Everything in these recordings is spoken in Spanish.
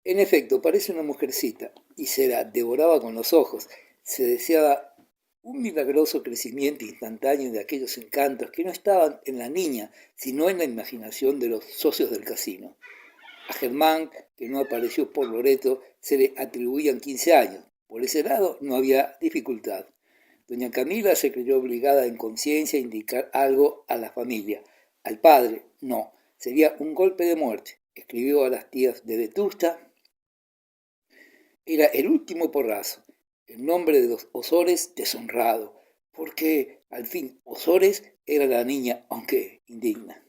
En efecto, parece una mujercita, y se la devoraba con los ojos. Se deseaba un milagroso crecimiento instantáneo de aquellos encantos que no estaban en la niña, sino en la imaginación de los socios del casino. A Germán, que no apareció por Loreto, se le atribuían 15 años. Por ese lado no había dificultad. Doña Camila se creyó obligada en conciencia a indicar algo a la familia. Al padre, no. Sería un golpe de muerte. Escribió a las tías de Vetusta. Era el último porrazo. El nombre de los Osores deshonrado, porque al fin Osores era la niña, aunque indigna.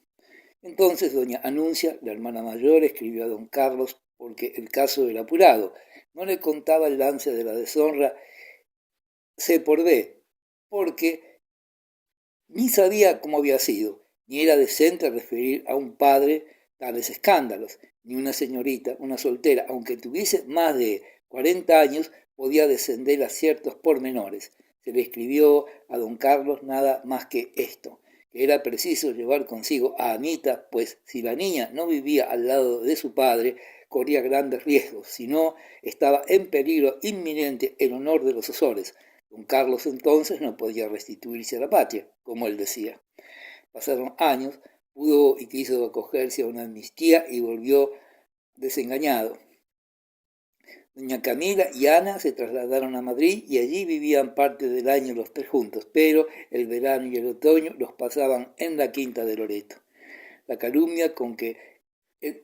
Entonces doña Anuncia, la hermana mayor, escribió a don Carlos porque el caso era apurado. No le contaba el lance de la deshonra C por B, porque ni sabía cómo había sido, ni era decente referir a un padre tales escándalos, ni una señorita, una soltera, aunque tuviese más de 40 años, podía descender a ciertos pormenores. Se le escribió a don Carlos nada más que esto, que era preciso llevar consigo a Anita, pues si la niña no vivía al lado de su padre, corría grandes riesgos, si no, estaba en peligro inminente el honor de los Osores. Don Carlos entonces no podía restituirse a la patria, como él decía. Pasaron años, pudo y quiso acogerse a una amnistía y volvió desengañado. Doña Camila y Ana se trasladaron a Madrid y allí vivían parte del año los tres juntos, pero el verano y el otoño los pasaban en la quinta de Loreto. La calumnia con que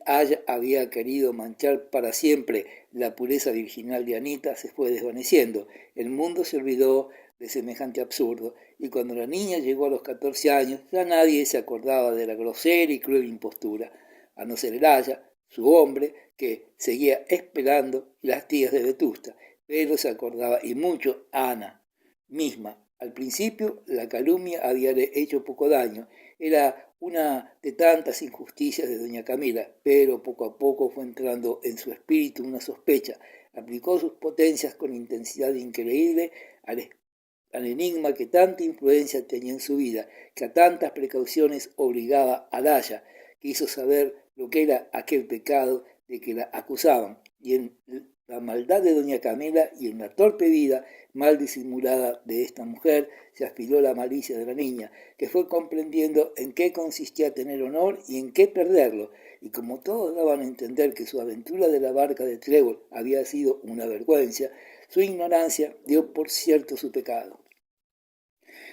Aya había querido manchar para siempre la pureza virginal de Anita se fue desvaneciendo. El mundo se olvidó de semejante absurdo, y cuando la niña llegó a los 14 años, ya nadie se acordaba de la grosera y cruel impostura, a no ser el Aya, su hombre, que seguía esperando, y las tías de Vetusta, pero se acordaba y mucho Ana misma. Al principio la calumnia había hecho poco daño, era una de tantas injusticias de doña Camila, pero poco a poco fue entrando en su espíritu una sospecha. Aplicó sus potencias con intensidad increíble al enigma que tanta influencia tenía en su vida, que a tantas precauciones obligaba a Daya, que hizo saber lo que era aquel pecado de que la acusaban, y en la maldad de doña Camila y en la torpe vida mal disimulada de esta mujer se aspiró la malicia de la niña, que fue comprendiendo en qué consistía tener honor y en qué perderlo, y como todos daban a entender que su aventura de la barca de Trébol había sido una vergüenza, su ignorancia dio por cierto su pecado.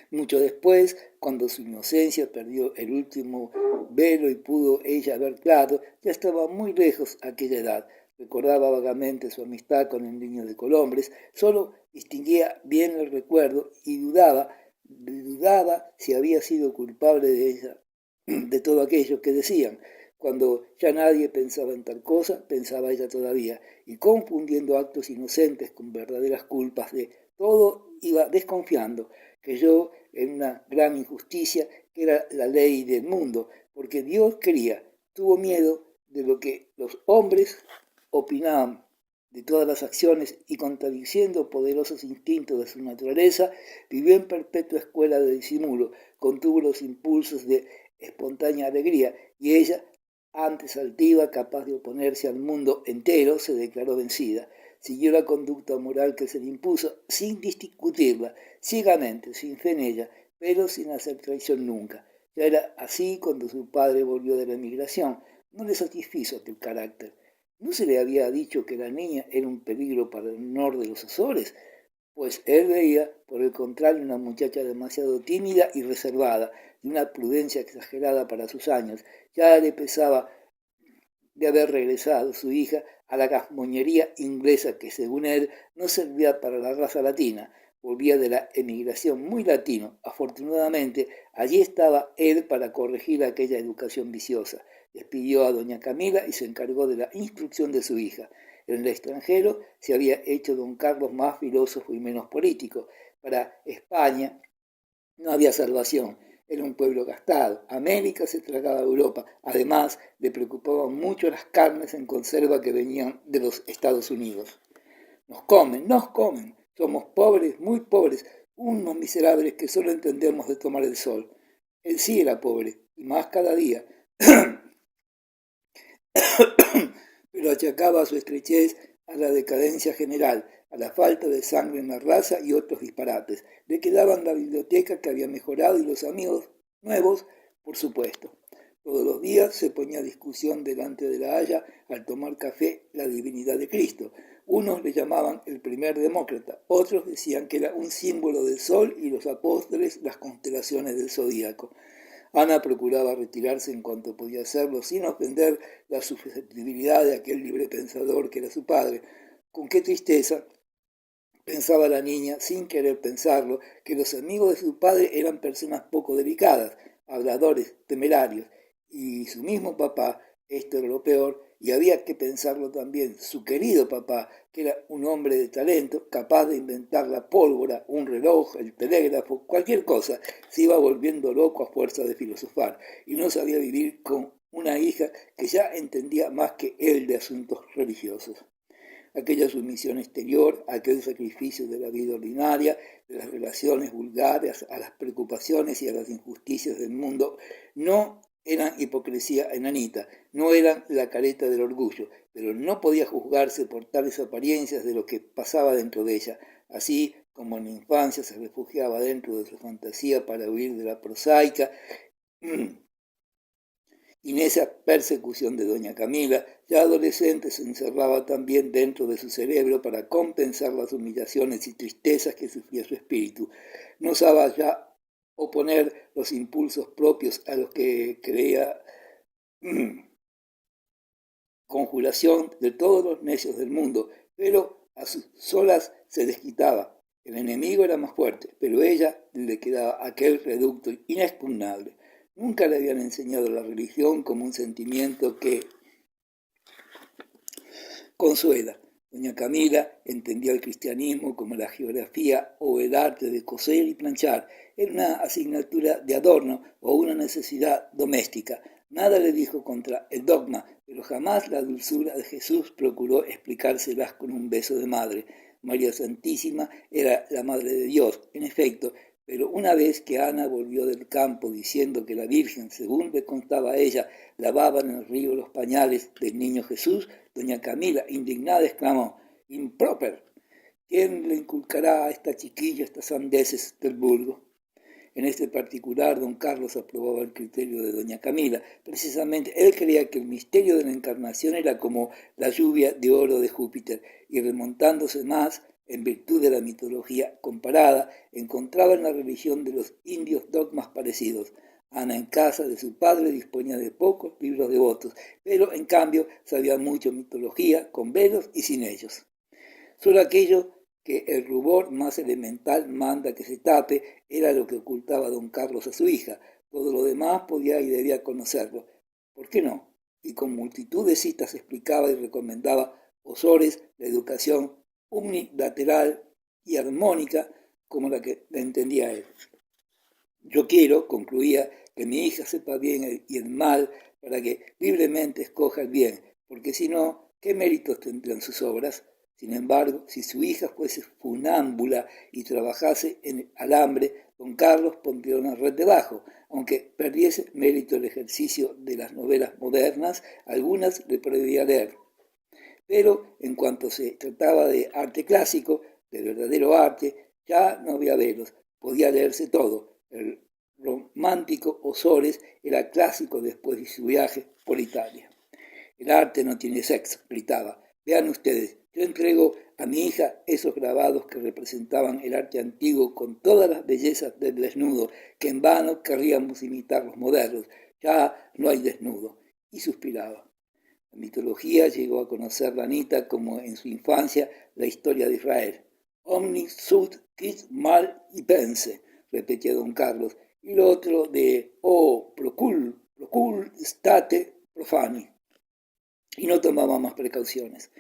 Mucho después, cuando su inocencia perdió el último velo y pudo ella ver claro, ya estaba muy lejos aquella edad. Recordaba vagamente su amistad con el niño de Colombres, solo distinguía bien el recuerdo y dudaba si había sido culpable de ella, de todo aquello que decían. Cuando ya nadie pensaba en tal cosa, pensaba ella todavía, y confundiendo actos inocentes con verdaderas culpas de todo, iba desconfiando, creyó en una gran injusticia que era la ley del mundo, porque Dios quería, tuvo miedo de lo que los hombres opinaban de todas las acciones y contradiciendo poderosos instintos de su naturaleza, vivió en perpetua escuela de disimulo, contuvo los impulsos de espontánea alegría y ella, antes altiva, capaz de oponerse al mundo entero, se declaró vencida. Siguió la conducta moral que se le impuso sin discutirla, ciegamente, sin fe en ella, pero sin hacer traición nunca. Ya era así cuando su padre volvió de la emigración. No le satisfizo aquel carácter. ¿No se le había dicho que la niña era un peligro para el honor de los Azores? Pues él veía, por el contrario, una muchacha demasiado tímida y reservada, de una prudencia exagerada para sus años. Ya le pesaba de haber regresado su hija a la gasmoñería inglesa que, según él, no servía para la raza latina. Volvía de la emigración muy latino. Afortunadamente, allí estaba él para corregir aquella educación viciosa. Despidió a doña Camila y se encargó de la instrucción de su hija. En el extranjero se había hecho don Carlos más filósofo y menos político. Para España no había salvación. Era un pueblo gastado. América se tragaba a Europa. Además, le preocupaban mucho las carnes en conserva que venían de los Estados Unidos. Nos comen, nos comen. Somos pobres, muy pobres, unos miserables que solo entendemos de tomar el sol. Él sí era pobre, y más cada día. Pero achacaba su estrechez a la decadencia general, a la falta de sangre en la raza y otros disparates. Le quedaban la biblioteca que había mejorado y los amigos nuevos, por supuesto. Todos los días se ponía a discusión delante de la haya al tomar café la divinidad de Cristo. Unos le llamaban el primer demócrata, otros decían que era un símbolo del sol y los apóstoles las constelaciones del zodíaco. Ana procuraba retirarse en cuanto podía hacerlo, sin ofender la susceptibilidad de aquel libre pensador que era su padre. Con qué tristeza, pensaba la niña, sin querer pensarlo, que los amigos de su padre eran personas poco delicadas, habladores, temerarios, y su mismo papá, esto era lo peor, y había que pensarlo también, su querido papá, que era un hombre de talento, capaz de inventar la pólvora, un reloj, el telégrafo, cualquier cosa, se iba volviendo loco a fuerza de filosofar, y no sabía vivir con una hija que ya entendía más que él de asuntos religiosos. Aquella sumisión exterior, aquel sacrificio de la vida ordinaria, de las relaciones vulgares, a las preocupaciones y a las injusticias del mundo, no eran hipocresía enanita, no eran la careta del orgullo, pero no podía juzgarse por tales apariencias de lo que pasaba dentro de ella, así como en la infancia se refugiaba dentro de su fantasía para huir de la prosaica, y en esa persecución de doña Camila, ya adolescente, se encerraba también dentro de su cerebro para compensar las humillaciones y tristezas que sufría su espíritu. No sabía ya oponer los impulsos propios a los que creía conjuración de todos los necios del mundo, pero a sus solas se desquitaba. El enemigo era más fuerte, pero a ella le quedaba aquel reducto inexpugnable. Nunca le habían enseñado la religión como un sentimiento que consuela. Doña Camila entendía el cristianismo como la geografía o el arte de coser y planchar. Era una asignatura de adorno o una necesidad doméstica. Nada le dijo contra el dogma, pero jamás la dulzura de Jesús procuró explicárselas con un beso de madre. María Santísima era la Madre de Dios, en efecto, pero una vez que Ana volvió del campo diciendo que la Virgen, según le contaba a ella, lavaba en el río los pañales del niño Jesús, doña Camila, indignada, exclamó: «¡Improper! ¿Quién le inculcará a esta chiquilla estas sandeces del vulgo?». En este particular, don Carlos aprobaba el criterio de doña Camila. Precisamente, él creía que el misterio de la encarnación era como la lluvia de oro de Júpiter, y remontándose más, en virtud de la mitología comparada, encontraba en la religión de los indios dogmas parecidos. Ana, en casa de su padre, disponía de pocos libros devotos, pero en cambio sabía mucho mitología, con velos y sin ellos. Solo aquello que el rubor más elemental manda que se tape era lo que ocultaba don Carlos a su hija. Todo lo demás podía y debía conocerlo. ¿Por qué no? Y con multitud de citas explicaba y recomendaba Osores la educación unilateral y armónica como la que la entendía él. Yo quiero, concluía, que mi hija sepa bien y el mal para que libremente escoja el bien, porque si no, ¿qué méritos tendrán sus obras? Sin embargo, si su hija fuese funámbula y trabajase en el alambre, don Carlos pondría una red debajo. Aunque perdiese mérito el ejercicio de las novelas modernas, algunas le prohibía leer. Pero en cuanto se trataba de arte clásico, de verdadero arte, ya no había velos, podía leerse todo. El romántico Osores era clásico después de su viaje por Italia. El arte no tiene sexo, gritaba. Vean ustedes, yo entrego a mi hija esos grabados que representaban el arte antiguo con todas las bellezas del desnudo, que en vano querríamos imitar los modernos. Ya no hay desnudo. Y suspiraba. La mitología llegó a conocer a Anita como en su infancia la historia de Israel. Omni sud quid mal y pense, repetía don Carlos, y lo otro de procul state profani. Y no tomaba más precauciones.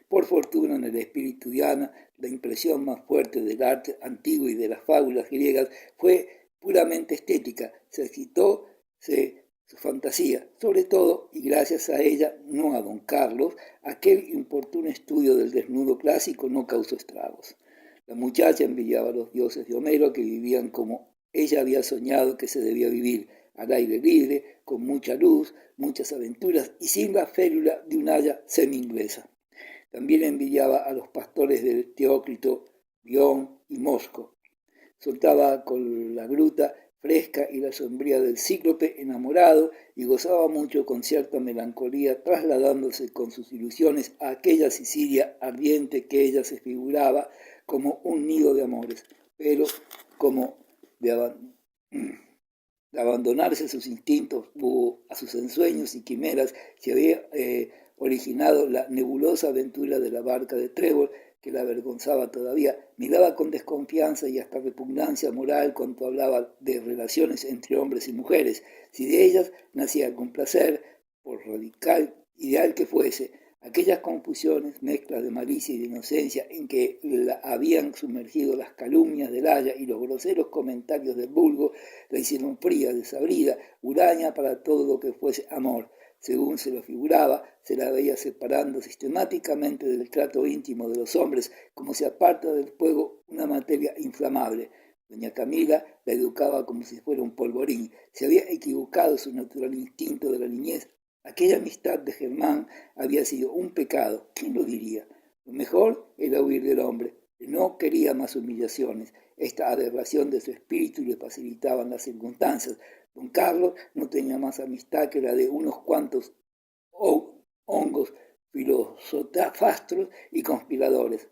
Por fortuna, en el espíritu de Ana, la impresión más fuerte del arte antiguo y de las fábulas griegas fue puramente estética. Se excitó su fantasía, sobre todo, y gracias a ella, no a don Carlos, aquel importuno estudio del desnudo clásico no causó estragos. La muchacha envidiaba a los dioses de Homero que vivían como ella había soñado que se debía vivir, al aire libre, con mucha luz, muchas aventuras y sin la férula de una haya semi-inglesa. También envidiaba a los pastores de Teócrito, Bion y Mosco. Soltaba con la gruta fresca y la sombría del cíclope enamorado y gozaba mucho con cierta melancolía, trasladándose con sus ilusiones a aquella Sicilia ardiente que ella se figuraba como un nido de amores, pero como de abandonarse a sus instintos o a sus ensueños y quimeras, se había originado la nebulosa aventura de la barca de Trébol, que la avergonzaba todavía. Miraba con desconfianza y hasta repugnancia moral cuando hablaba de relaciones entre hombres y mujeres, si de ellas nacía algún placer, por radical ideal que fuese. Aquellas confusiones, mezclas de malicia y de inocencia en que la habían sumergido las calumnias del Aya y los groseros comentarios del vulgo, la hicieron fría, desabrida, huraña para todo lo que fuese amor. Según se lo figuraba, se la veía separando sistemáticamente del trato íntimo de los hombres, como se aparta del fuego una materia inflamable. Doña Camila la educaba como si fuera un polvorín. Se había equivocado su natural instinto de la niñez. Aquella amistad de Germán había sido un pecado. ¿Quién lo diría? Lo mejor era huir del hombre. No quería más humillaciones. Esta aberración de su espíritu le facilitaban las circunstancias. Don Carlos no tenía más amistad que la de unos cuantos hongos, filosofastros y conspiradores.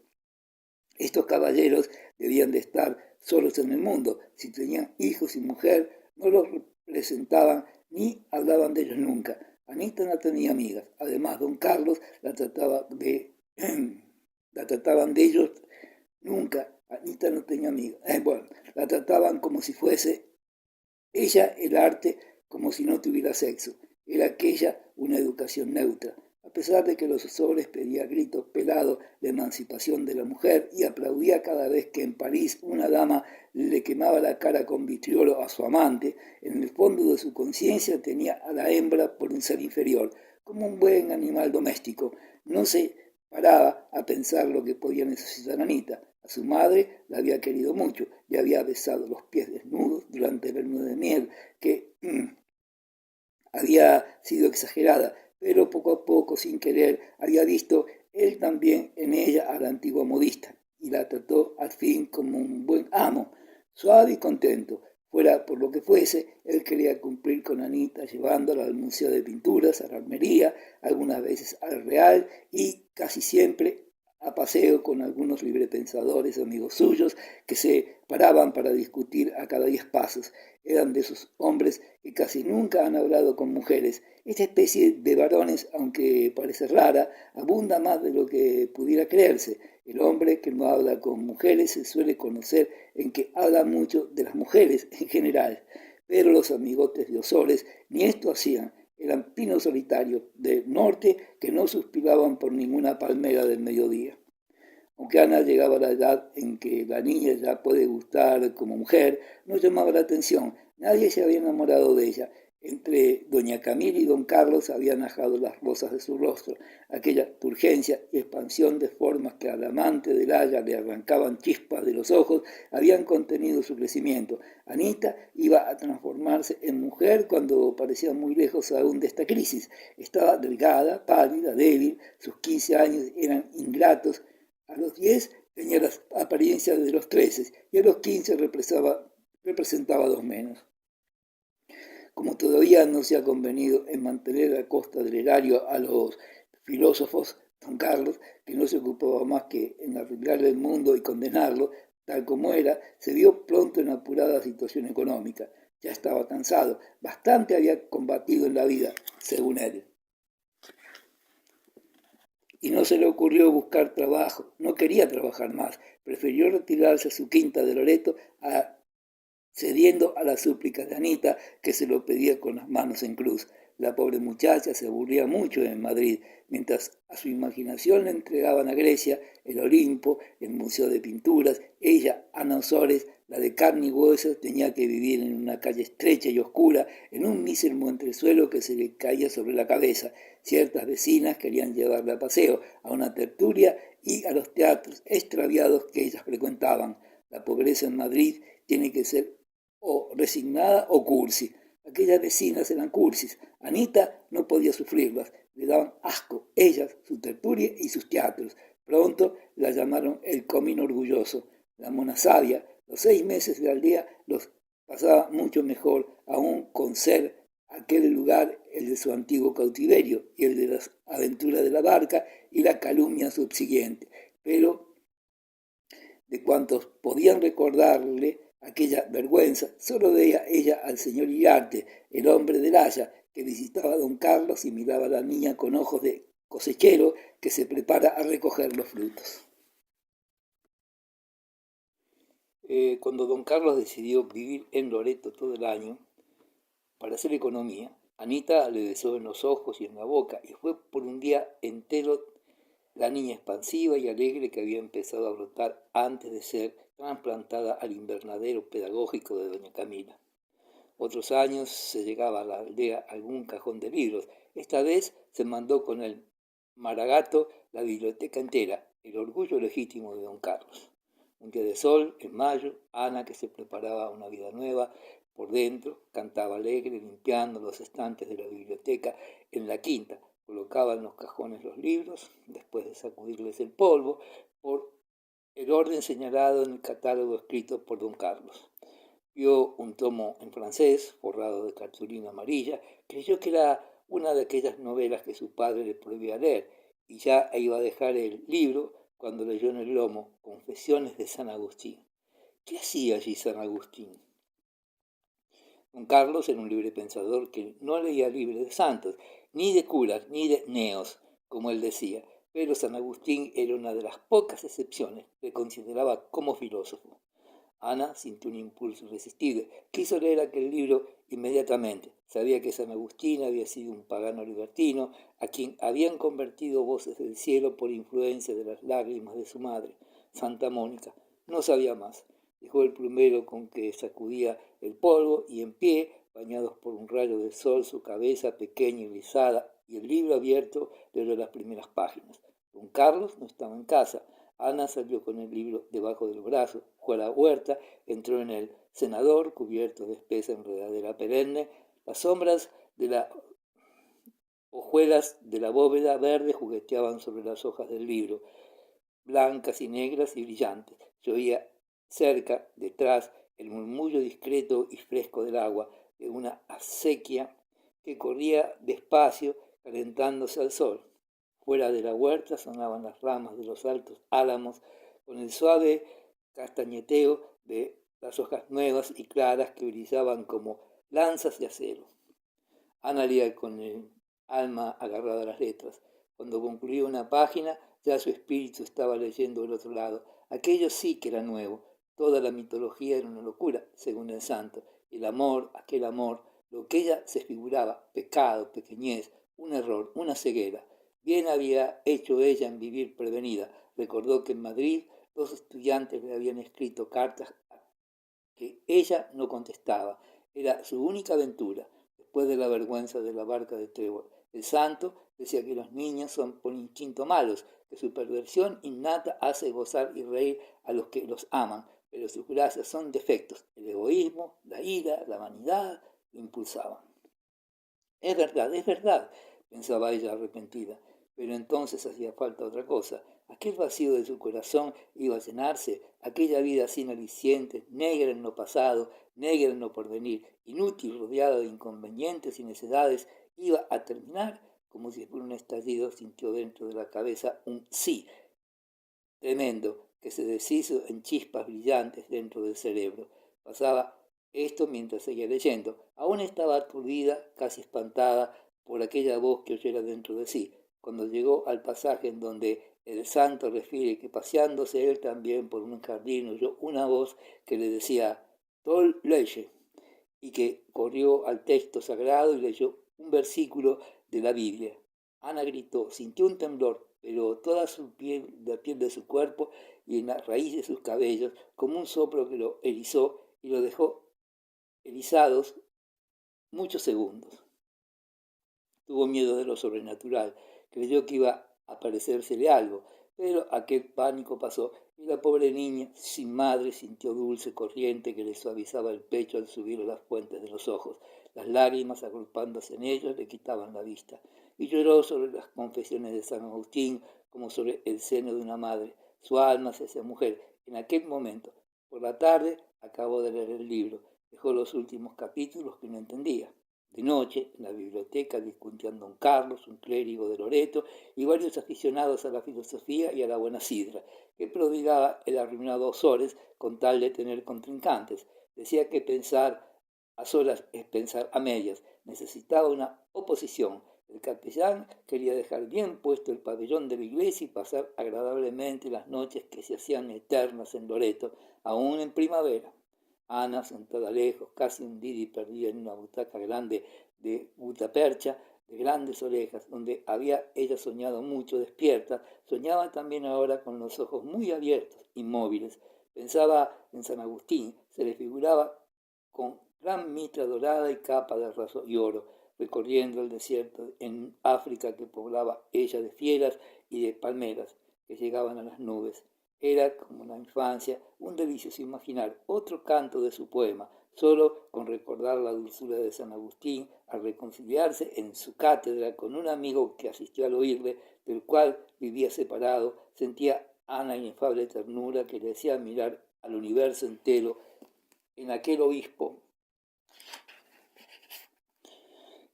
Estos caballeros debían de estar solos en el mundo. Si tenían hijos y mujer, no los representaban ni hablaban de ellos nunca. Anita no tenía amigas. Además, don Carlos la trataban de ellos nunca. Anita no tenía amigas. La trataban como si fuese ella el arte, como si no tuviera sexo. Era aquella una educación neutra. A pesar de que los sobres pedía a gritos pelados la emancipación de la mujer y aplaudía cada vez que en París una dama le quemaba la cara con vitriolo a su amante, en el fondo de su conciencia tenía a la hembra por un ser inferior, como un buen animal doméstico. No se paraba a pensar lo que podía necesitar Anita. A su madre la había querido mucho, le había besado los pies desnudos durante la luna de miel, que había sido exagerada, pero poco a poco, sin querer, había visto él también en ella a la antigua modista, y la trató al fin como un buen amo, suave y contento. Fuera por lo que fuese, él quería cumplir con Anita, llevándola al Museo de Pinturas, a la Almería, algunas veces al Real y casi siempre a paseo con algunos librepensadores amigos suyos que se paraban para discutir a cada 10 pasos. Eran de esos hombres que casi nunca han hablado con mujeres. Esta especie de varones, aunque parece rara, abunda más de lo que pudiera creerse. El hombre que no habla con mujeres se suele conocer en que habla mucho de las mujeres en general. Pero los amigotes de Osores ni esto hacían. Eran pinos solitarios del norte que no suspiraban por ninguna palmera del mediodía. Aunque Ana llegaba a la edad en que la niña ya puede gustar como mujer, no llamaba la atención. Nadie se había enamorado de ella. Entre doña Camila y don Carlos habían ajado las rosas de su rostro. Aquella turgencia y expansión de formas que al amante del Haya le arrancaban chispas de los ojos habían contenido su crecimiento. Anita iba a transformarse en mujer cuando parecía muy lejos aún de esta crisis. Estaba delgada, pálida, débil. Sus 15 años eran ingratos. A los 10 tenía las apariencias de los 13 y a los 15 representaba 2 menos. Como todavía no se ha convenido en mantener a costa del erario a los filósofos, don Carlos, que no se ocupaba más que en arreglar el mundo y condenarlo, tal como era, se vio pronto en apurada situación económica. Ya estaba cansado, bastante había combatido en la vida, según él. Y no se le ocurrió buscar trabajo, no quería trabajar más, prefirió retirarse a su quinta de Loreto cediendo a las súplicas de Anita, que se lo pedía con las manos en cruz. La pobre muchacha se aburría mucho en Madrid, mientras a su imaginación le entregaban a Grecia el Olimpo, el Museo de Pinturas. Ella, Ana Osores, la de carne y hueso, tenía que vivir en una calle estrecha y oscura, en un mísero entresuelo que se le caía sobre la cabeza. Ciertas vecinas querían llevarla a paseo, a una tertulia y a los teatros extraviados que ellas frecuentaban. La pobreza en Madrid tiene que ser o resignada o cursi. Aquellas vecinas eran cursis. Anita no podía sufrirlas, le daban asco, ellas, su tertulia y sus teatros. Pronto la llamaron el comín orgulloso, la mona sabia. Los 6 meses de aldea los pasaba mucho mejor, aún con ser aquel lugar el de su antiguo cautiverio y el de las aventuras de la barca y la calumnia subsiguiente. Pero de cuantos podían recordarle aquella vergüenza, solo veía ella al señor Iriarte, el hombre del haya, que visitaba a don Carlos y miraba a la niña con ojos de cosechero que se prepara a recoger los frutos. Cuando don Carlos decidió vivir en Loreto todo el año para hacer economía, Anita le besó en los ojos y en la boca y fue por un día entero la niña expansiva y alegre que había empezado a brotar antes de ser trasplantada al invernadero pedagógico de doña Camila. Otros años se llegaba a la aldea algún cajón de libros. Esta vez se mandó con el Maragato la biblioteca entera, el orgullo legítimo de don Carlos. Un día de sol, en mayo, Ana, que se preparaba una vida nueva por dentro, cantaba alegre, limpiando los estantes de la biblioteca en la quinta. Colocaba en los cajones los libros, después de sacudirles el polvo, por el orden señalado en el catálogo escrito por don Carlos. Vio un tomo en francés, forrado de cartulina amarilla, creyó que era una de aquellas novelas que su padre le prohibía leer, y ya iba a dejar el libro cuando leyó en el lomo Confesiones de San Agustín. ¿Qué hacía allí San Agustín? Don Carlos era un libre pensador que no leía libros de santos, ni de curas, ni de neos, como él decía, pero San Agustín era una de las pocas excepciones que consideraba como filósofo. Ana sintió un impulso irresistible. Quiso leer aquel libro inmediatamente. Sabía que San Agustín había sido un pagano libertino, a quien habían convertido voces del cielo por influencia de las lágrimas de su madre, Santa Mónica. No sabía más. Dejó el plumero con que sacudía el polvo y en pie, bañados por un rayo de sol, su cabeza pequeña y rizada y el libro abierto leyó las primeras páginas. Don Carlos no estaba en casa. Ana salió con el libro debajo del brazo, fue a la huerta, entró en el cenador cubierto de espesa enredadera perenne. Las sombras de las hojuelas de la bóveda verde jugueteaban sobre las hojas del libro, blancas y negras y brillantes. Se oía cerca, detrás, el murmullo discreto y fresco del agua de una acequia que corría despacio calentándose al sol. Fuera de la huerta sonaban las ramas de los altos álamos con el suave castañeteo de las hojas nuevas y claras que brillaban como lanzas de acero. Ana leía con el alma agarrada a las letras. Cuando concluía una página, ya su espíritu estaba leyendo del otro lado. Aquello sí que era nuevo. Toda la mitología era una locura, según el santo. El amor, aquel amor, lo que ella se figuraba, pecado, pequeñez, un error, una ceguera. Bien había hecho ella en vivir prevenida. Recordó que en Madrid 2 estudiantes le habían escrito cartas que ella no contestaba. Era su única aventura, después de la vergüenza de la barca de Trébol. El santo decía que los niños son por instinto malos, que su perversión innata hace gozar y reír a los que los aman, pero sus gracias son defectos. El egoísmo, la ira, la vanidad lo impulsaban. Es verdad, pensaba ella arrepentida, pero entonces hacía falta otra cosa. Aquel vacío de su corazón iba a llenarse, aquella vida sin alicientes, negra en lo pasado, negra en lo porvenir, inútil, rodeada de inconvenientes y necedades, iba a terminar como si por un estallido sintió dentro de la cabeza un sí tremendo que se deshizo en chispas brillantes dentro del cerebro. Pasaba esto mientras seguía leyendo. Aún estaba aturdida, casi espantada por aquella voz que oyera dentro de sí. Cuando llegó al pasaje en donde el santo refiere que paseándose él también por un jardín oyó una voz que le decía «Tol leye», y que corrió al texto sagrado y leyó un versículo de la Biblia. Ana gritó, sintió un temblor, pero toda la piel de su cuerpo y en la raíz de sus cabellos, como un soplo que lo erizó y lo dejó erizados muchos segundos. Tuvo miedo de lo sobrenatural, creyó que iba a aparecérsele algo, pero aquel pánico pasó y la pobre niña, sin madre, sintió dulce corriente que le suavizaba el pecho al subir a las fuentes de los ojos. Las lágrimas agrupándose en ellos le quitaban la vista. Y lloró sobre las confesiones de San Agustín como sobre el seno de una madre. Su alma se hacía mujer en aquel momento. Por la tarde acabó de leer el libro. Dejó los últimos capítulos que no entendía. De noche, en la biblioteca, discutían don Carlos, un clérigo de Loreto, y varios aficionados a la filosofía y a la buena sidra, que prodigaba el arruinado Osores con tal de tener contrincantes. Decía que pensar a solas es pensar a medias. Necesitaba una oposición. El capellán quería dejar bien puesto el pabellón de la iglesia y pasar agradablemente las noches que se hacían eternas en Loreto, aún en primavera. Ana, sentada lejos, casi hundida y perdida en una butaca grande de gutapercha, de grandes orejas, donde había ella soñado mucho despierta, soñaba también ahora con los ojos muy abiertos, inmóviles. Pensaba en San Agustín, se le figuraba con gran mitra dorada y capa de raso y oro, recorriendo el desierto en África que poblaba ella de fieras y de palmeras que llegaban a las nubes. Era, como en la infancia, un delicioso imaginar otro canto de su poema, solo con recordar la dulzura de San Agustín al reconciliarse en su cátedra con un amigo que asistió al oírle, del cual vivía separado, sentía Ana inefable ternura que le hacía mirar al universo entero en aquel obispo.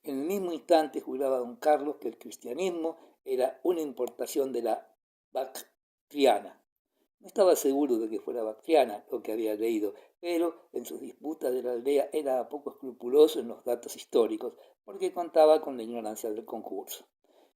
En el mismo instante juraba don Carlos que el cristianismo era una importación de la Bactriana. No estaba seguro de que fuera bactriana lo que había leído, pero en sus disputas de la aldea era poco escrupuloso en los datos históricos, porque contaba con la ignorancia del concurso.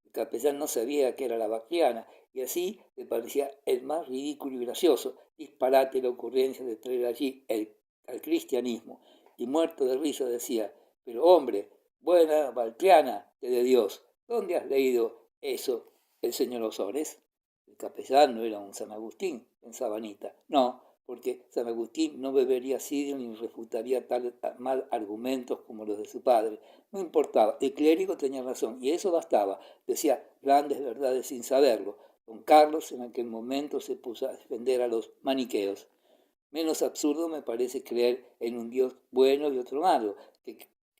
El capellán no sabía que era la bactriana, y así le parecía el más ridículo y gracioso disparate la ocurrencia de traer allí al cristianismo, y muerto de risa decía: pero hombre, buena bactriana de Dios, ¿dónde has leído eso el señor Osores? El capellán no era un San Agustín, pensaba Anita. No, porque San Agustín no bebería sidra ni refutaría tal mal argumentos como los de su padre. No importaba, el clérigo tenía razón, y eso bastaba. Decía grandes verdades sin saberlo. Don Carlos en aquel momento se puso a defender a los maniqueos. Menos absurdo me parece creer en un Dios bueno y otro malo, que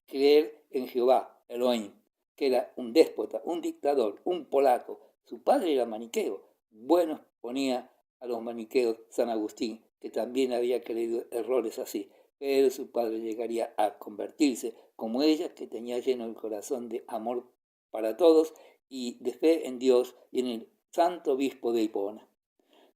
creer en Jehová, Elohim, que era un déspota, un dictador, un polaco. Su padre era maniqueo. Bueno ponía a los maniqueos San Agustín, que también había creído errores así, pero su padre llegaría a convertirse, como ella, que tenía lleno el corazón de amor para todos y de fe en Dios y en el santo obispo de Hipona.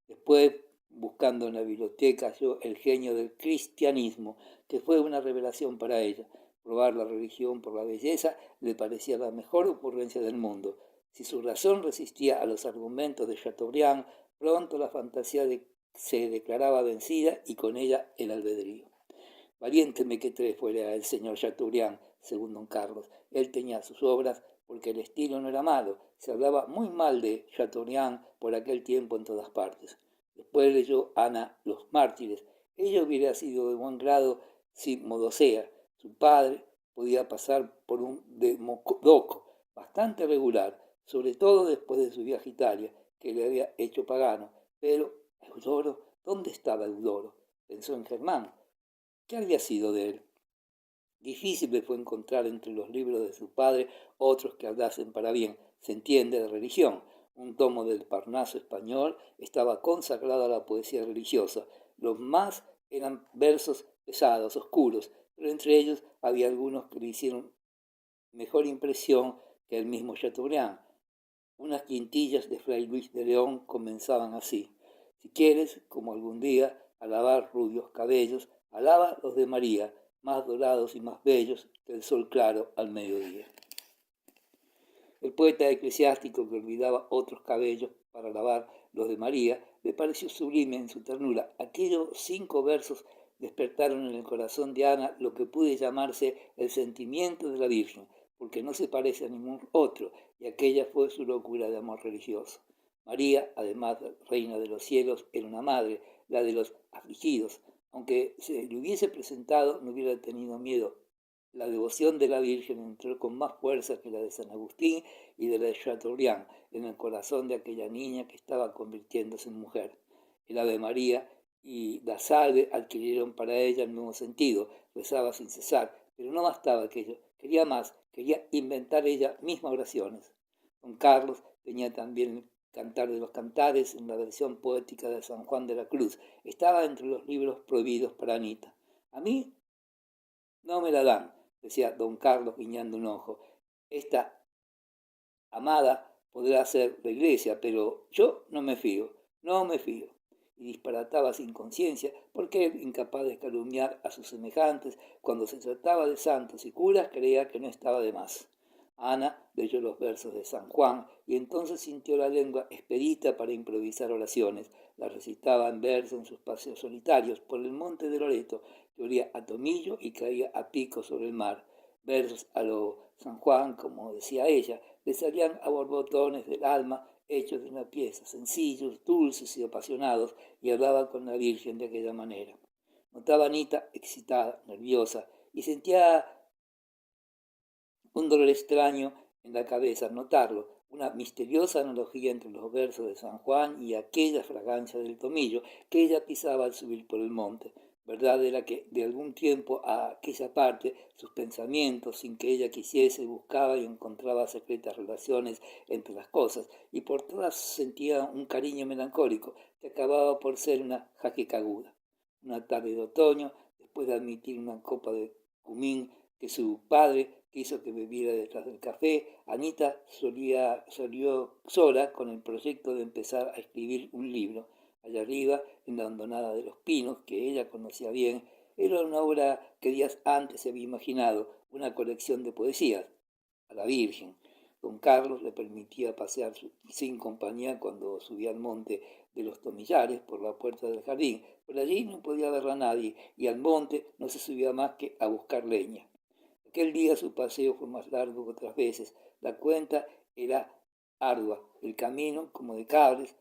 Después, buscando en la biblioteca, halló el genio del cristianismo, que fue una revelación para ella. Probar la religión por la belleza le parecía la mejor ocurrencia del mundo. Si su razón resistía a los argumentos de Chateaubriand, pronto la fantasía se declaraba vencida y con ella el albedrío. Valiente mequetref fuera el señor Chateaubriand, según don Carlos. Él tenía sus obras porque el estilo no era malo. Se hablaba muy mal de Chateaubriand por aquel tiempo en todas partes. Después leyó Ana los mártires. Ella hubiera sido de buen grado sin Modosea. Su padre podía pasar por un demodoco bastante regular, sobre todo después de su viaje a Italia, que le había hecho pagano. Pero Eudoro, ¿dónde estaba Eudoro? Pensó en Germán. ¿Qué había sido de él? Difícil le fue encontrar entre los libros de su padre otros que hablasen para bien, se entiende, de religión. Un tomo del Parnaso español estaba consagrado a la poesía religiosa. Los más eran versos pesados, oscuros, pero entre ellos había algunos que le hicieron mejor impresión que el mismo Chateaubriand. Unas quintillas de Fray Luis de León comenzaban así: si quieres, como algún día, alabar rubios cabellos, alaba los de María, más dorados y más bellos que el sol claro al mediodía. El poeta eclesiástico que olvidaba otros cabellos para alabar los de María le pareció sublime en su ternura. Aquellos 5 versos despertaron en el corazón de Ana lo que puede llamarse el sentimiento de la Virgen, porque no se parece a ningún otro, y aquella fue su locura de amor religioso. María, además de reina de los cielos, era una madre, la de los afligidos. Aunque se le hubiese presentado, no hubiera tenido miedo. La devoción de la Virgen entró con más fuerza que la de San Agustín y de la de Chateaubriand en el corazón de aquella niña que estaba convirtiéndose en mujer. El Ave María y la Salve adquirieron para ella el nuevo sentido. Rezaba sin cesar, Pero no bastaba aquello, quería más, quería inventar ella misma oraciones. Don Carlos tenía también el Cantar de los Cantares en la versión poética de San Juan de la Cruz. Estaba entre los libros prohibidos para Anita. A mí no me la dan, decía don Carlos guiñando un ojo. Esta amada podrá ser la iglesia, pero yo no me fío, no me fío. Y disparataba sin conciencia, porque él, incapaz de calumniar a sus semejantes, cuando se trataba de santos y curas, creía que no estaba de más. Ana leyó los versos de San Juan y entonces sintió la lengua expedita para improvisar oraciones. La recitaba en verso en sus paseos solitarios por el monte de Loreto, que olía a tomillo y caía a pico sobre el mar. Versos a lo San Juan, como decía ella, le salían a borbotones del alma, hechos de una pieza, sencillos, dulces y apasionados, y hablaba con la Virgen de aquella manera. Notaba a Anita excitada, nerviosa, y sentía un dolor extraño en la cabeza al notarlo, una misteriosa analogía entre los versos de San Juan y aquella fragancia del tomillo que ella pisaba al subir por el monte. Verdad era que de algún tiempo a aquella parte sus pensamientos, sin que ella quisiese, buscaba y encontraba secretas relaciones entre las cosas, y por todas sentía un cariño melancólico que acababa por ser una jaqueca aguda. Una tarde de otoño, después de admitir una copa de cumín que su padre quiso que bebiera detrás del café, Anita salió sola con el proyecto de empezar a escribir un libro. Allá arriba, en la hondonada de los pinos, que ella conocía bien, era una obra que días antes se había imaginado, una colección de poesías, a la Virgen. Don Carlos le permitía pasear sin compañía cuando subía al monte de los Tomillares por la puerta del jardín. Por allí no podía verla nadie y al monte no se subía más que a buscar leña. Aquel día su paseo fue más largo que otras veces. La cuenta era ardua. El camino, como de cables,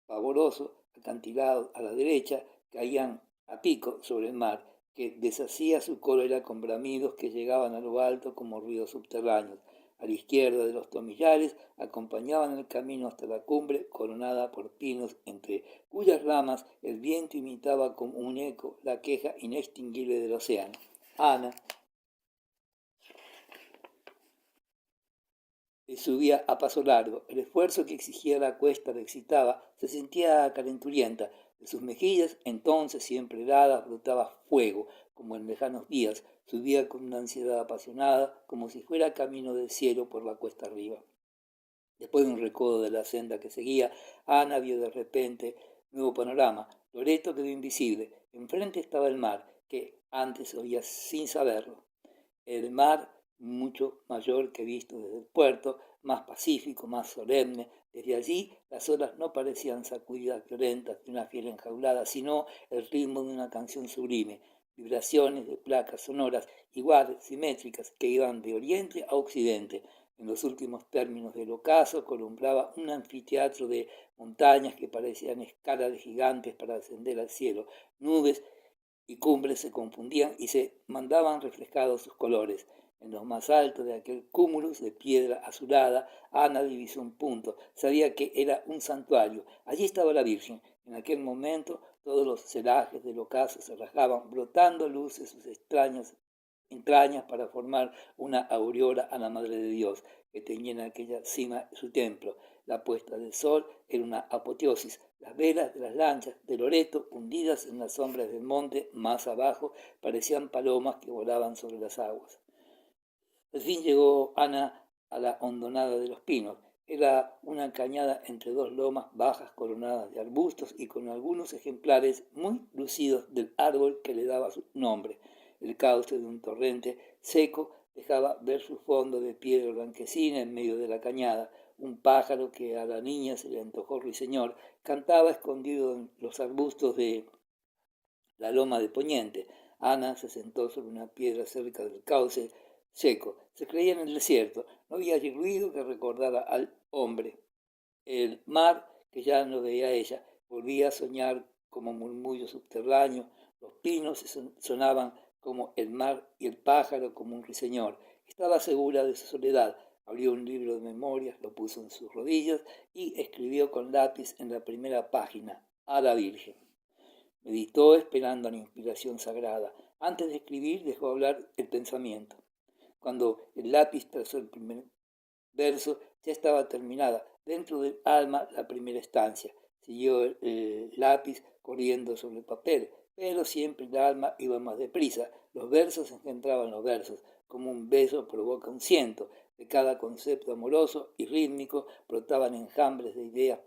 pavoroso, acantilados a la derecha, caían a pico sobre el mar, que deshacía su cólera con bramidos que llegaban a lo alto como ruidos subterráneos. A la izquierda de los tomillares acompañaban el camino hasta la cumbre, coronada por pinos, entre cuyas ramas el viento imitaba como un eco la queja inextinguible del océano. Ana subía a paso largo. El esfuerzo que exigía la cuesta la excitaba. Se sentía calenturienta. De sus mejillas, entonces siempre heladas, brotaba fuego, como en lejanos días. Subía con una ansiedad apasionada, como si fuera camino del cielo por la cuesta arriba. Después de un recodo de la senda que seguía, Ana vio de repente nuevo panorama. Loreto quedó invisible. Enfrente estaba el mar, que antes oía sin saberlo. El mar, mucho mayor que visto desde el puerto, más pacífico, más solemne. Desde allí las olas no parecían sacudidas violentas de una fiera enjaulada, sino el ritmo de una canción sublime, vibraciones de placas sonoras iguales, simétricas, que iban de oriente a occidente. En los últimos términos del ocaso columbraba un anfiteatro de montañas que parecían escalas de gigantes para ascender al cielo. Nubes y cumbres se confundían y se mandaban reflejados sus colores. En lo más alto de aquel cúmulus de piedra azulada, Ana divisó un punto. Sabía que era un santuario. Allí estaba la Virgen. En aquel momento todos los celajes del ocaso se rasgaban, brotando luz de sus extrañas entrañas para formar una aureola a la Madre de Dios, que tenía en aquella cima su templo. La puesta del sol era una apoteosis. Las velas de las lanchas de Loreto, hundidas en las sombras del monte más abajo, parecían palomas que volaban sobre las aguas. Al fin llegó Ana a la hondonada de los pinos. Era una cañada entre dos lomas bajas coronadas de arbustos y con algunos ejemplares muy lucidos del árbol que le daba su nombre. El cauce de un torrente seco dejaba ver su fondo de piedra blanquecina en medio de la cañada. Un pájaro que a la niña se le antojó ruiseñor cantaba escondido en los arbustos de la loma de poniente. Ana se sentó sobre una piedra cerca del cauce seco. Se creía en el desierto. No había allí ruido que recordara al hombre. El mar, que ya no veía ella, volvía a soñar como murmullo subterráneo. Los pinos sonaban como el mar y el pájaro como un ruiseñor. Estaba segura de su soledad. Abrió un libro de memorias, lo puso en sus rodillas y escribió con lápiz en la primera página, a la Virgen. Meditó esperando la inspiración sagrada. Antes de escribir dejó hablar el pensamiento. Cuando el lápiz trazó el primer verso, ya estaba terminada dentro del alma la primera estancia. Siguió el lápiz corriendo sobre el papel, pero siempre el alma iba más deprisa. Los versos engendraban los versos, como un beso provoca un ciento. De cada concepto amoroso y rítmico brotaban enjambres de ideas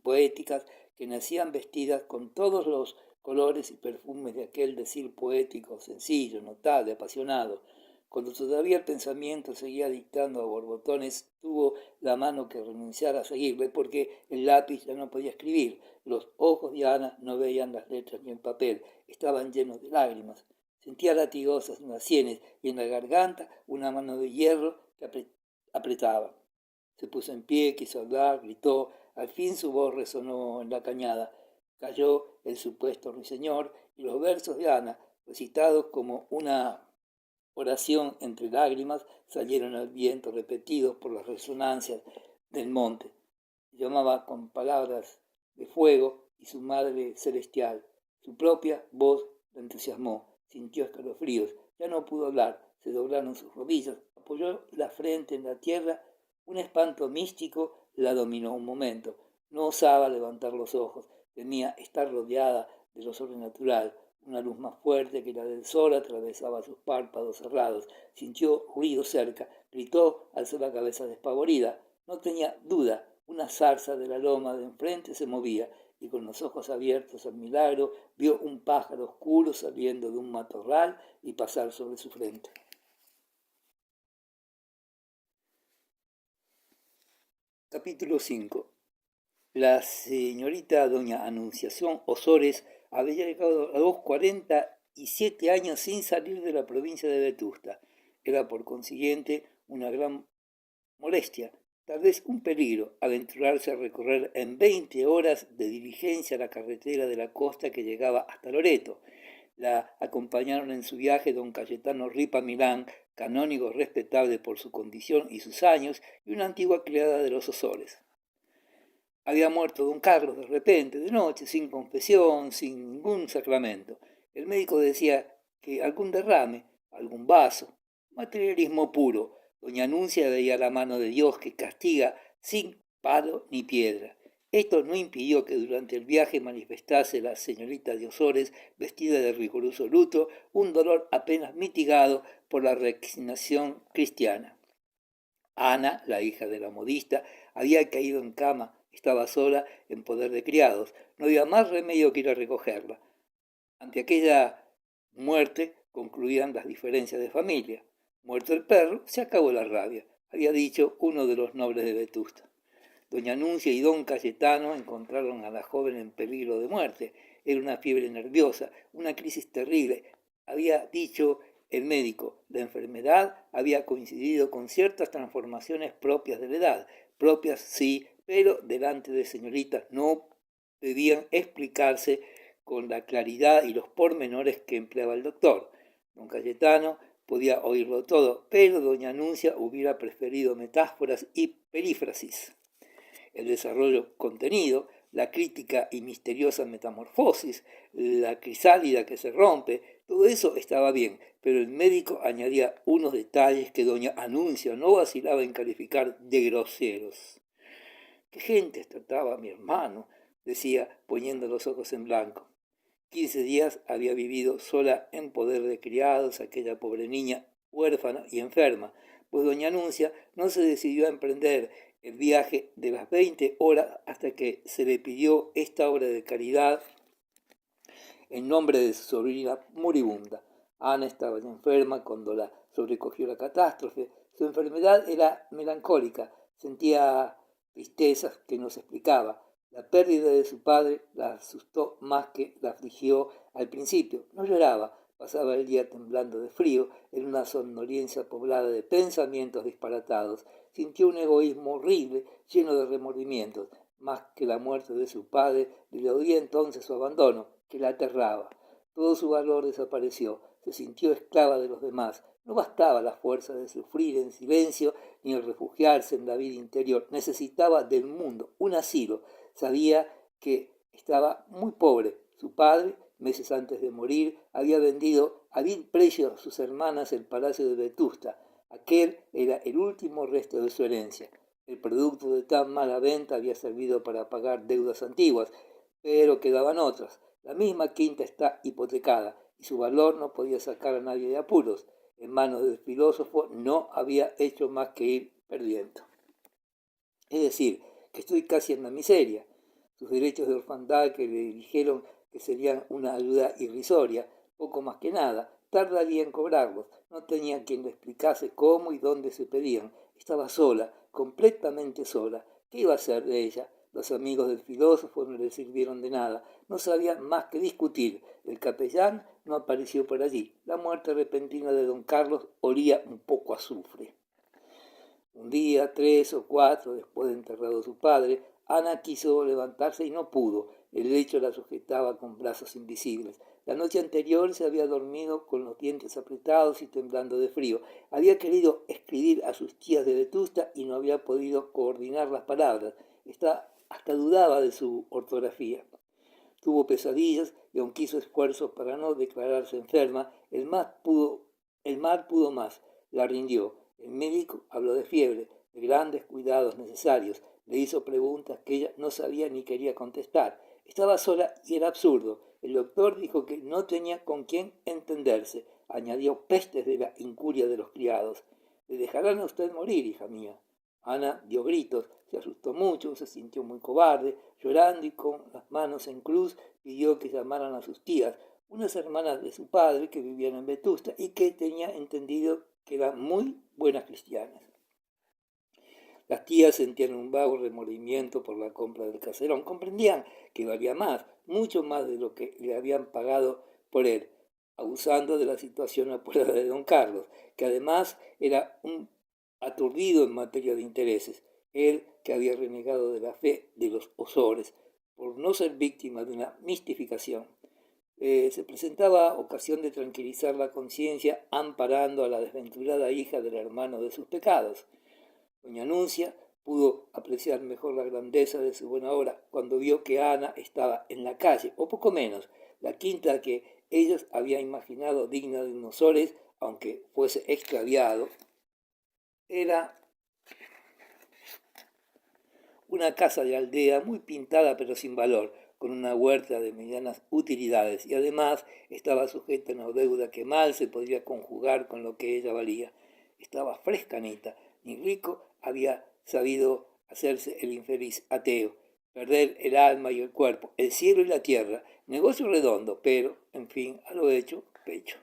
poéticas que nacían vestidas con todos los colores y perfumes de aquel decir poético, sencillo, notable, apasionado. Cuando todavía el pensamiento seguía dictando a borbotones, tuvo la mano que renunciar a seguirle porque el lápiz ya no podía escribir. Los ojos de Ana no veían las letras ni el papel, estaban llenos de lágrimas. Sentía latigosas en las sienes y en la garganta una mano de hierro que apretaba. Se puso en pie, quiso hablar, gritó. Al fin su voz resonó en la cañada. Cayó el supuesto ruiseñor y los versos de Ana, recitados como una oración entre lágrimas, salieron al viento repetidos por las resonancias del monte. Llamaba con palabras de fuego y su madre celestial. Su propia voz la entusiasmó, sintió escalofríos, ya no pudo hablar, se doblaron sus rodillas, apoyó la frente en la tierra, un espanto místico la dominó un momento. No osaba levantar los ojos, temía estar rodeada de lo sobrenatural. Una luz más fuerte que la del sol atravesaba sus párpados cerrados. Sintió ruido cerca, gritó, alzó la cabeza despavorida. No tenía duda, una zarza de la loma de enfrente se movía y con los ojos abiertos al milagro vio un pájaro oscuro saliendo de un matorral y pasar sobre su frente. Capítulo 5. La señorita doña Anunciación Osores había llegado a los 47 años sin salir de la provincia de Vetusta. Era por consiguiente una gran molestia, tal vez un peligro, aventurarse a recorrer en 20 horas de diligencia la carretera de la costa que llegaba hasta Loreto. La acompañaron en su viaje don Cayetano Ripa Milán, canónigo respetable por su condición y sus años, y una antigua criada de los Osores. Había muerto don Carlos de repente, de noche, sin confesión, sin ningún sacramento. El médico decía que algún derrame, algún vaso, materialismo puro. Doña Anuncia veía la mano de Dios que castiga sin palo ni piedra. Esto no impidió que durante el viaje manifestase la señorita de Osores, vestida de riguroso luto, un dolor apenas mitigado por la resignación cristiana. Ana, la hija de la modista, había caído en cama, estaba sola en poder de criados. No había más remedio que ir a recogerla. Ante aquella muerte concluían las diferencias de familia. Muerto el perro, se acabó la rabia, había dicho uno de los nobles de Vetusta. Doña Anuncia y don Cayetano encontraron a la joven en peligro de muerte. Era una fiebre nerviosa, una crisis terrible. Había dicho el médico, la enfermedad había coincidido con ciertas transformaciones propias de la edad. Propias sí, pero delante de señoritas no debían explicarse con la claridad y los pormenores que empleaba el doctor. Don Cayetano podía oírlo todo, pero doña Anuncia hubiera preferido metáforas y perífrasis. El desarrollo contenido, la crítica y misteriosa metamorfosis, la crisálida que se rompe, todo eso estaba bien, pero el médico añadía unos detalles que doña Anuncia no vacilaba en calificar de groseros. ¿Qué gentes trataba mi hermano?, decía, poniendo los ojos en blanco. 15 días había vivido sola en poder de criados aquella pobre niña, huérfana y enferma, pues doña Anuncia no se decidió a emprender el viaje de las 20 horas hasta que se le pidió esta obra de caridad en nombre de su sobrina moribunda. Ana estaba ya enferma cuando la sobrecogió la catástrofe. Su enfermedad era melancólica, sentía tristezas que no se explicaba. La pérdida de su padre la asustó más que la afligió al principio. No lloraba, pasaba el día temblando de frío en una somnolencia poblada de pensamientos disparatados. Sintió un egoísmo horrible, lleno de remordimientos. Más que la muerte de su padre, le dolía entonces su abandono, que la aterraba. Todo su valor desapareció, se sintió esclava de los demás. No bastaba la fuerza de sufrir en silencio ni el refugiarse en la vida interior. Necesitaba del mundo, un asilo. Sabía que estaba muy pobre. Su padre, meses antes de morir, había vendido a vil precio a sus hermanas el palacio de Vetusta. Aquel era el último resto de su herencia. El producto de tan mala venta había servido para pagar deudas antiguas, pero quedaban otras. La misma quinta está hipotecada y su valor no podía sacar a nadie de apuros. En manos del filósofo no había hecho más que ir perdiendo. Es decir, que estoy casi en la miseria. Sus derechos de orfandad, que le dijeron que serían una ayuda irrisoria, poco más que nada, tardaría en cobrarlos. No tenía quien le explicase cómo y dónde se pedían. Estaba sola, completamente sola. ¿Qué iba a hacer de ella? Los amigos del filósofo no le sirvieron de nada. No sabían más que discutir. El capellán no apareció por allí. La muerte repentina de don Carlos olía un poco a azufre. Un día, 3 o 4 después de enterrado su padre, Ana quiso levantarse y no pudo. El lecho la sujetaba con brazos invisibles. La noche anterior se había dormido con los dientes apretados y temblando de frío. Había querido escribir a sus tías de Vetusta y no había podido coordinar las palabras. Hasta dudaba de su ortografía. Tuvo pesadillas y aunque hizo esfuerzos para no declararse enferma, el mal pudo más. La rindió. El médico habló de fiebre, de grandes cuidados necesarios. Le hizo preguntas que ella no sabía ni quería contestar. Estaba sola y era absurdo. El doctor dijo que no tenía con quién entenderse. Añadió pestes de la incuria de los criados. Le dejarán a usted morir, hija mía. Ana dio gritos, se asustó mucho, se sintió muy cobarde, llorando y con las manos en cruz pidió que llamaran a sus tías, unas hermanas de su padre que vivían en Vetusta y que tenía entendido que eran muy buenas cristianas. Las tías sentían un vago remordimiento por la compra del caserón. Comprendían que valía más, mucho más de lo que le habían pagado por él, abusando de la situación apurada de don Carlos, que además era un aturdido en materia de intereses. Él, que había renegado de la fe de los Osores por no ser víctima de una mistificación. Se presentaba ocasión de tranquilizar la conciencia amparando a la desventurada hija del hermano de sus pecados. Doña Anuncia pudo apreciar mejor la grandeza de su buena obra cuando vio que Ana estaba en la calle, o poco menos. La quinta que ellos habían imaginado digna de unos Osores, aunque fuese extraviado, era una casa de aldea muy pintada pero sin valor, con una huerta de medianas utilidades, y además estaba sujeta a una deuda que mal se podría conjugar con lo que ella valía. Estaba frescanita, ni rico había sabido hacerse el infeliz ateo, perder el alma y el cuerpo, el cielo y la tierra, negocio redondo, pero, en fin, a lo hecho, pecho.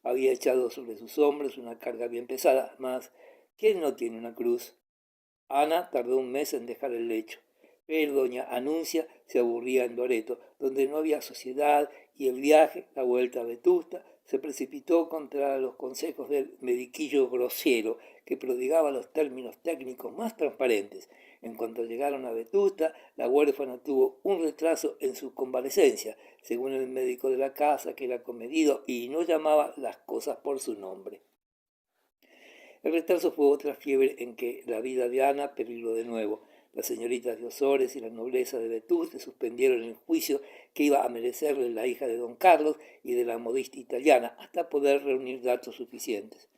Había echado sobre sus hombros una carga bien pesada, mas ¿quién no tiene una cruz? Ana tardó un mes en dejar el lecho, pero doña Anuncia se aburría en Loreto, donde no había sociedad, y el viaje, la vuelta a Vetusta, se precipitó contra los consejos del mediquillo grosero, que prodigaba los términos técnicos más transparentes. En cuanto llegaron a Vetusta, la huérfana tuvo un retraso en su convalecencia, según el médico de la casa, que era comedido y no llamaba las cosas por su nombre. El retraso fue otra fiebre en que la vida de Ana peligró de nuevo. Las señoritas de Osores y la nobleza de Vetusta suspendieron el juicio que iba a merecerle la hija de don Carlos y de la modista italiana hasta poder reunir datos suficientes.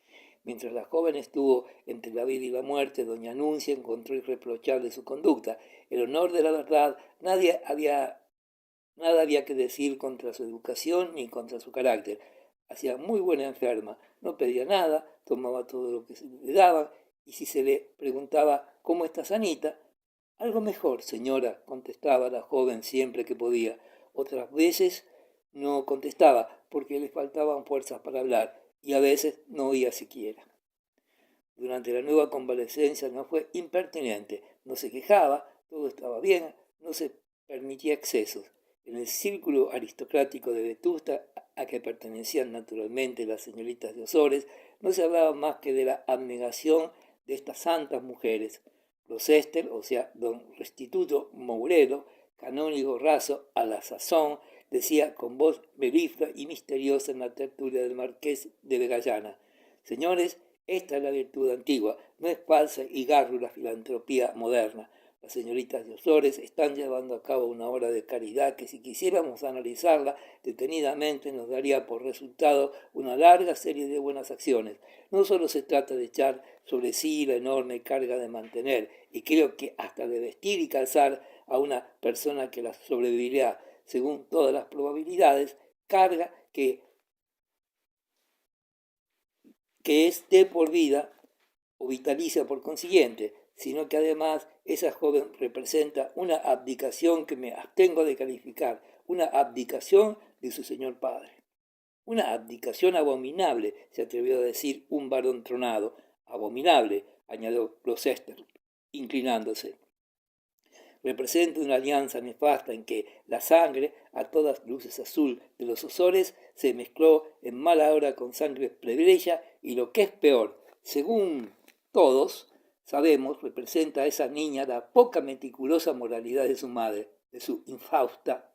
Mientras la joven estuvo entre la vida y la muerte, doña Anuncia encontró irreprochable su conducta. El honor de la verdad, nada había que decir contra su educación ni contra su carácter. Hacía muy buena enferma, no pedía nada, tomaba todo lo que se le daba, y si se le preguntaba ¿cómo está Anita? Algo mejor, señora, contestaba la joven siempre que podía. Otras veces no contestaba porque le faltaban fuerzas para hablar, y a veces no oía siquiera. Durante la nueva convalecencia no fue impertinente, no se quejaba, todo estaba bien, no se permitía excesos. En el círculo aristocrático de Vetusta, a que pertenecían naturalmente las señoritas de Osores, no se hablaba más que de la abnegación de estas santas mujeres. Gloucester, o sea, don Restituto Mourelo, canónigo raso a la sazón, decía con voz meliflua y misteriosa en la tertulia del marqués de Vegallana: señores, esta es la virtud antigua, no es falsa y gárrula filantropía moderna. Las señoritas de Osores están llevando a cabo una obra de caridad que si quisiéramos analizarla detenidamente nos daría por resultado una larga serie de buenas acciones. No solo se trata de echar sobre sí la enorme carga de mantener, y creo que hasta de vestir y calzar a una persona que la sobrevivirá según todas las probabilidades, carga que es de por vida o vitalicia por consiguiente, sino que además esa joven representa una abdicación que me abstengo de calificar, una abdicación de su señor padre. Una abdicación abominable, se atrevió a decir un varón tronado. Abominable, añadió Gloucester, inclinándose. Representa una alianza nefasta en que la sangre, a todas luces azul, de los Osores se mezcló en mala hora con sangre plebeya y lo que es peor, según todos sabemos, representa a esa niña la poca meticulosa moralidad de su madre, de su infausta.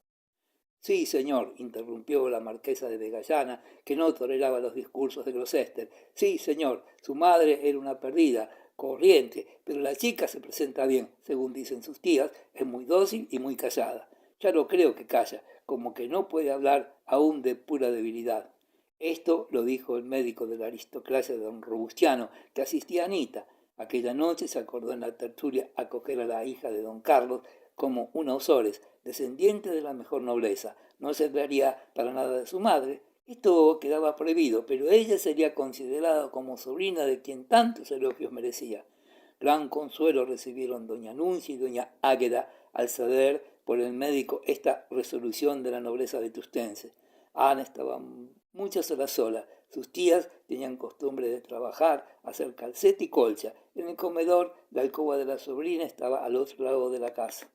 Sí, señor, interrumpió la marquesa de Vegallana, que no toleraba los discursos de Gloucester. Sí, señor, su madre era una perdida, corriente, pero la chica se presenta bien, según dicen sus tías, es muy dócil y muy callada. Ya no creo que calla, como que no puede hablar aún de pura debilidad. Esto lo dijo el médico de la aristocracia de don Robustiano, que asistía a Anita. Aquella noche se acordó en la tertulia acoger a la hija de don Carlos como una Osores, descendiente de la mejor nobleza. No se hablaría para nada de su madre. Esto quedaba prohibido, pero ella sería considerada como sobrina de quien tantos elogios merecía. Gran consuelo recibieron doña Anuncia y doña Águeda al saber por el médico esta resolución de la nobleza vetustense. Ana estaba muchas horas sola. Sus tías tenían costumbre de trabajar, hacer calceta y colcha. En el comedor, la alcoba de la sobrina estaba al otro lado de la casa.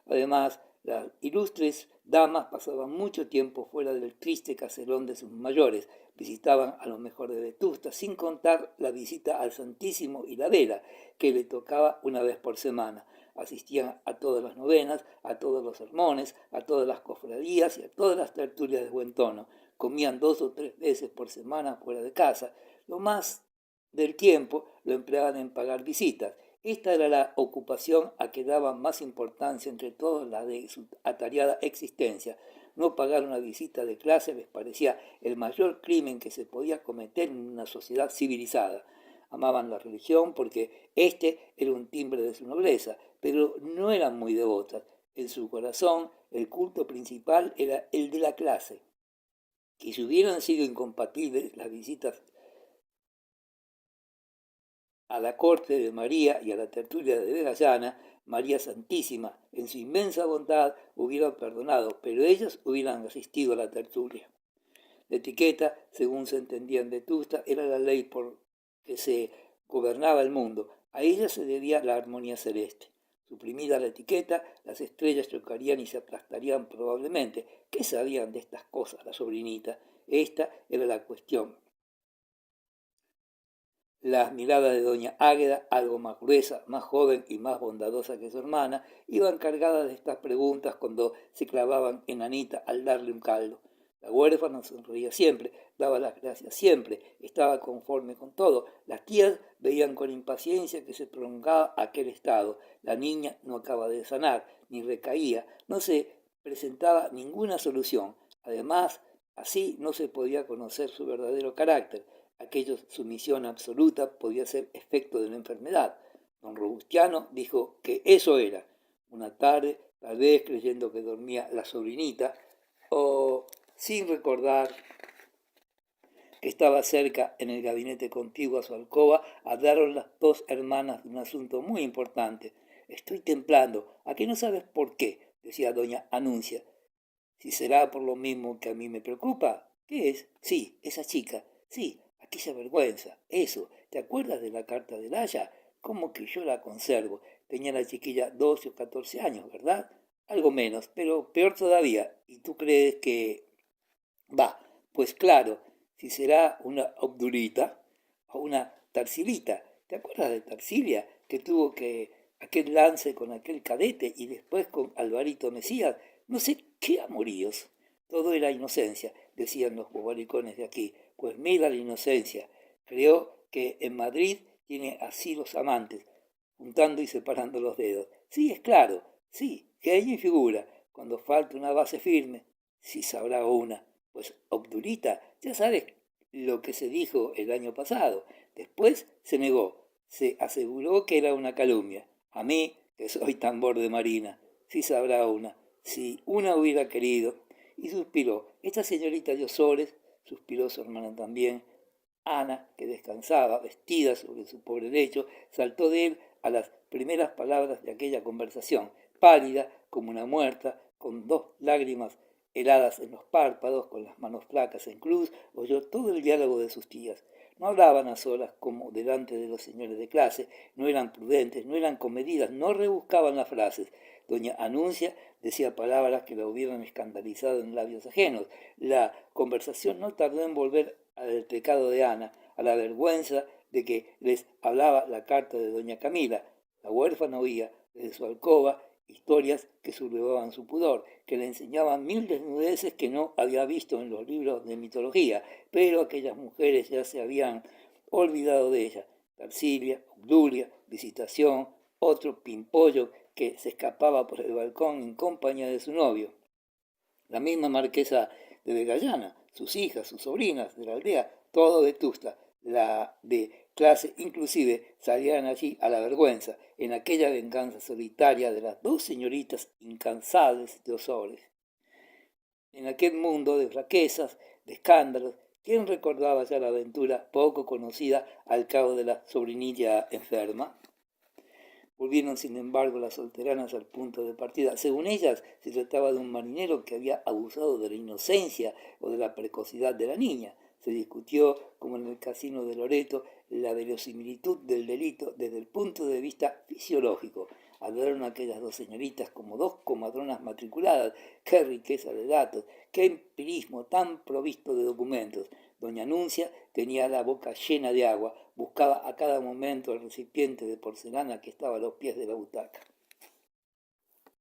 Además, las ilustres damas pasaban mucho tiempo fuera del triste caserón de sus mayores, visitaban a lo mejor de Vetusta, sin contar la visita al Santísimo y la vela, que le tocaba una vez por semana. Asistían a todas las novenas, a todos los sermones, a todas las cofradías y a todas las tertulias de buen tono. Comían 2 o 3 veces por semana fuera de casa. Lo más del tiempo lo empleaban en pagar visitas. Esta era la ocupación a que daban más importancia entre todos la de su atareada existencia. No pagar una visita de clase les parecía el mayor crimen que se podía cometer en una sociedad civilizada. Amaban la religión porque este era un timbre de su nobleza, pero no eran muy devotas. En su corazón el culto principal era el de la clase. Que si hubieran sido incompatibles las visitas a la corte de María y a la tertulia de Vegallana, María Santísima, en su inmensa bondad, hubiera perdonado, pero ellas hubieran asistido a la tertulia. La etiqueta, según se entendía en Vetusta, era la ley por que se gobernaba el mundo. A ella se debía la armonía celeste. Suprimida la etiqueta, las estrellas chocarían y se aplastarían probablemente. ¿Qué sabían de estas cosas la sobrinita? Esta era la cuestión. Las miradas de doña Águeda, algo más gruesa, más joven y más bondadosa que su hermana, iban cargadas de estas preguntas cuando se clavaban en Anita al darle un caldo. La huérfana sonreía siempre, daba las gracias siempre, estaba conforme con todo. Las tías veían con impaciencia que se prolongaba aquel estado. La niña no acaba de sanar, ni recaía, no se presentaba ninguna solución. Además, así no se podía conocer su verdadero carácter. Aquello, sumisión absoluta, podía ser efecto de la enfermedad. Don Robustiano dijo que eso era. Una tarde, tal vez creyendo que dormía la sobrinita, o sin recordar que estaba cerca en el gabinete contiguo a su alcoba, hablaron las 2 hermanas de un asunto muy importante. Estoy templando, ¿a qué no sabes por qué?, decía doña Anuncia. Si será por lo mismo que a mí me preocupa. ¿Qué es? Sí, esa chica. Sí, aquella vergüenza. Eso. ¿Te acuerdas de la carta del Haya? ¿Cómo que yo la conservo? Tenía la chiquilla 12 o 14 años, ¿verdad? Algo menos, pero peor todavía. ¿Y tú crees que...? Va, pues claro, si será una Obdulita o una Tarsilita. ¿Te acuerdas de Tarsilia, que tuvo aquel lance con aquel cadete y después con Alvarito Mesías? No sé qué amoríos. Todo era inocencia, decían los bobalicones de aquí. Pues mira la inocencia. Creo que en Madrid tiene así los amantes, juntando y separando los dedos. Sí, es claro, sí, genio y figura. Cuando falta una base firme, sí sabrá una. Pues Obdurita, ya sabes lo que se dijo el año pasado. Después se negó, se aseguró que era una calumnia. A mí, que soy tambor de marina, sí sabrá una. Si una hubiera querido. Y suspiró. Esta señorita de Osores, suspiró su hermana también. Ana, que descansaba, vestida sobre su pobre lecho, saltó de él a las primeras palabras de aquella conversación, pálida como una muerta, con dos lágrimas heladas en los párpados, con las manos flacas en cruz, oyó todo el diálogo de sus tías. No hablaban a solas como delante de los señores de clase, no eran prudentes, no eran comedidas, no rebuscaban las frases. Doña Anuncia decía palabras que la hubieran escandalizado en labios ajenos. La conversación no tardó en volver al pecado de Ana, a la vergüenza de que les hablaba la carta de doña Camila. La huérfana oía desde su alcoba historias que sublevaban su pudor, que le enseñaban mil desnudeces que no había visto en los libros de mitología, pero aquellas mujeres ya se habían olvidado de ella. Tarsilia, Obdulia, Visitación, otro pimpollo que se escapaba por el balcón en compañía de su novio. La misma marquesa de Vegallana, sus hijas, sus sobrinas de la aldea, todo vetusta, la de clase inclusive, salían allí a la vergüenza, en aquella venganza solitaria de las dos señoritas incansables de Osores. En aquel mundo de flaquezas, de escándalos, ¿quién recordaba ya la aventura poco conocida al cabo de la sobrinilla enferma? Volvieron, sin embargo, las solteranas al punto de partida. Según ellas, se trataba de un marinero que había abusado de la inocencia o de la precocidad de la niña. Se discutió, como en el casino de Loreto, la verosimilitud del delito desde el punto de vista fisiológico. Hablaron aquellas dos señoritas como dos comadronas matriculadas. ¡Qué riqueza de datos! ¡Qué empirismo tan provisto de documentos! Doña Anuncia tenía la boca llena de agua, buscaba a cada momento el recipiente de porcelana que estaba a los pies de la butaca.